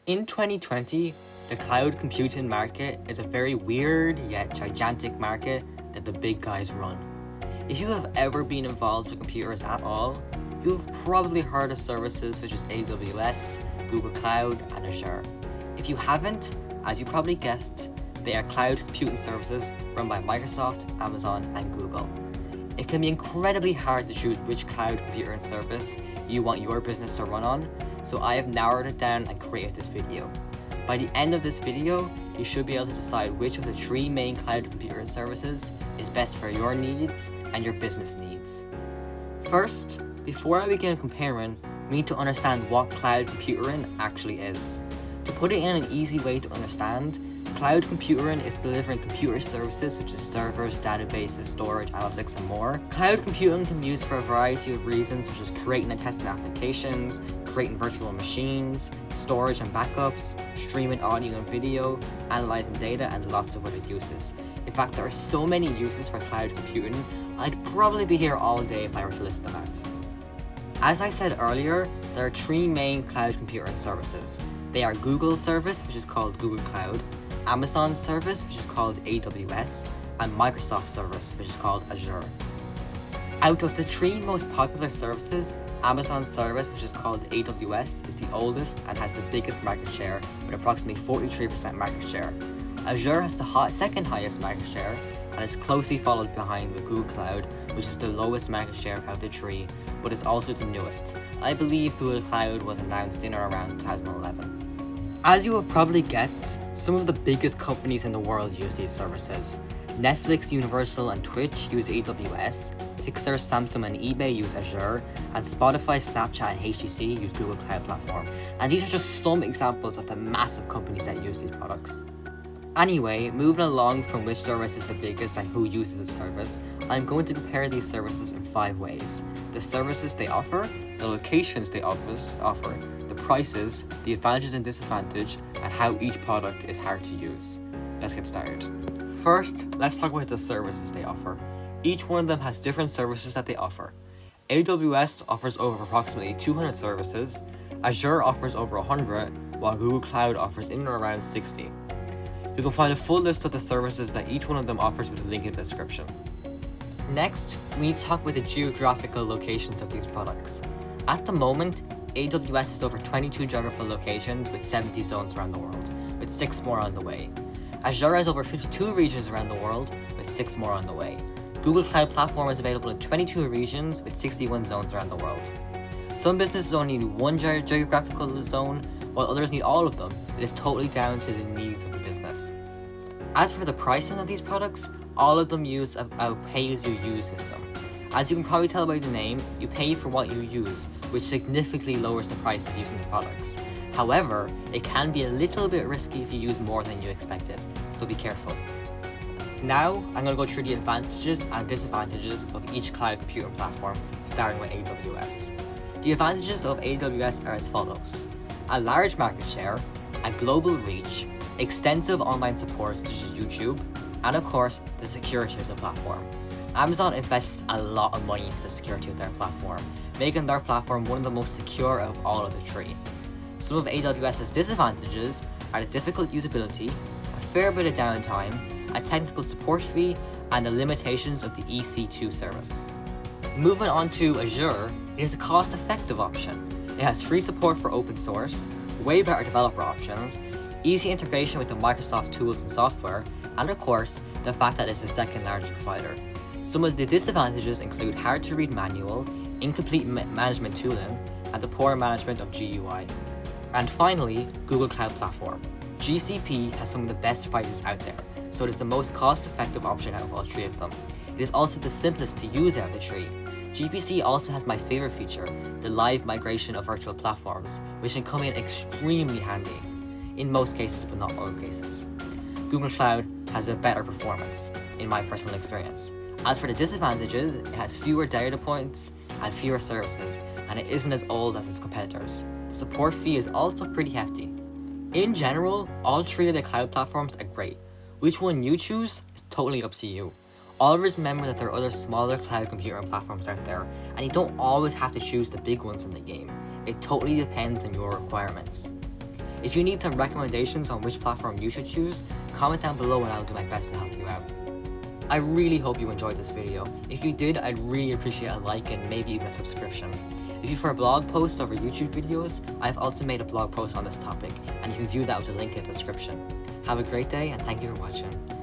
In 2020, the cloud computing market is a very weird yet gigantic market that the big guys run. If you have ever been involved with computers at all, you've probably heard of services such as AWS, Google Cloud, and Azure. If you haven't, as you probably guessed, they are cloud computing services run by Microsoft, Amazon, and Google. It can be incredibly hard to choose which cloud computing service you want your business to run on, so I have narrowed it down and created this video. By the end of this video, you should be able to decide which of the 3 main cloud computing services is best for your needs and your business needs. First, before I begin comparing, we need to understand what cloud computing actually is. To put it in an easy way to understand, cloud computing is delivering computer services such as servers, databases, storage, analytics, and more. Cloud computing can be used for a variety of reasons such as creating and testing applications, creating virtual machines, storage and backups, streaming audio and video, analyzing data, and lots of other uses. In fact, there are so many uses for cloud computing, I'd probably be here all day if I were to list them out. As I said earlier, there are 3 main cloud computing services. They are Google's service, which is called Google Cloud, Amazon's service, which is called AWS, and Microsoft's service, which is called Azure. Out of the 3 most popular services, Amazon's service, which is called AWS, is the oldest and has the biggest market share with approximately 43% market share. Azure has the second highest market share and is closely followed behind with Google Cloud, which is the lowest market share out of the 3, but is also the newest. I believe Google Cloud was announced in or around 2011. As you have probably guessed, some of the biggest companies in the world use these services. Netflix, Universal, and Twitch use AWS, Pixar, Samsung, and eBay use Azure, and Spotify, Snapchat, and HTC use Google Cloud Platform. And these are just some examples of the massive companies that use these products. Anyway, moving along from which service is the biggest and who uses the service, I'm going to compare these services in 5 ways. The services they offer, the locations they offer, the prices, the advantages and disadvantages, and how each product is hard to use. Let's get started. First, let's talk about the services they offer. Each one of them has different services that they offer. AWS offers over approximately 200 services, Azure offers over 100, while Google Cloud offers in or around 60. You can find a full list of the services that each one of them offers with a link in the description. Next, we need to talk about the geographical locations of these products. At the moment, AWS has over 22 geographical locations with 70 zones around the world, with 6 more on the way. Azure has over 52 regions around the world, with 6 more on the way. Google Cloud Platform is available in 22 regions with 61 zones around the world. Some businesses only need 1 geographical zone, while others need all of them. It is totally down to the needs of the business. As for the pricing of these products, all of them use a pay-as-you-use system. As you can probably tell by the name, you pay for what you use, which significantly lowers the price of using the products. However, it can be a little bit risky if you use more than you expected, so be careful. Now, I'm going to go through the advantages and disadvantages of each cloud computing platform, starting with AWS. The advantages of AWS are as follows: a large market share, a global reach, extensive online support such as YouTube, and of course, the security of the platform. Amazon invests a lot of money into the security of their platform, making their platform one of the most secure of all of the 3. Some of AWS's disadvantages are the difficult usability, a fair bit of downtime, a technical support fee, and the limitations of the EC2 service. Moving on to Azure, it is a cost-effective option. It has free support for open source, way better developer options, easy integration with the Microsoft tools and software, and of course, the fact that it's the second largest provider. Some of the disadvantages include hard-to-read manual, incomplete management tooling, and the poor management of GUI. And finally, Google Cloud Platform. GCP has some of the best prices out there, so it is the most cost-effective option out of all 3 of them. It is also the simplest to use out of the 3. GPC also has my favorite feature, the live migration of virtual platforms, which can come in extremely handy, in most cases but not all cases. Google Cloud has a better performance, in my personal experience. As for the disadvantages, it has fewer data points and fewer services, and it isn't as old as its competitors. The support fee is also pretty hefty. In general, all 3 of the cloud platforms are great. Which one you choose is totally up to you. Always remember that there are other smaller cloud computing platforms out there, and you don't always have to choose the big ones in the game. It totally depends on your requirements. If you need some recommendations on which platform you should choose, comment down below and I'll do my best to help you out. I really hope you enjoyed this video. If you did, I'd really appreciate a like and maybe even a subscription. If you prefer blog posts over YouTube videos, I've also made a blog post on this topic, and you can view that with a link in the description. Have a great day and thank you for watching.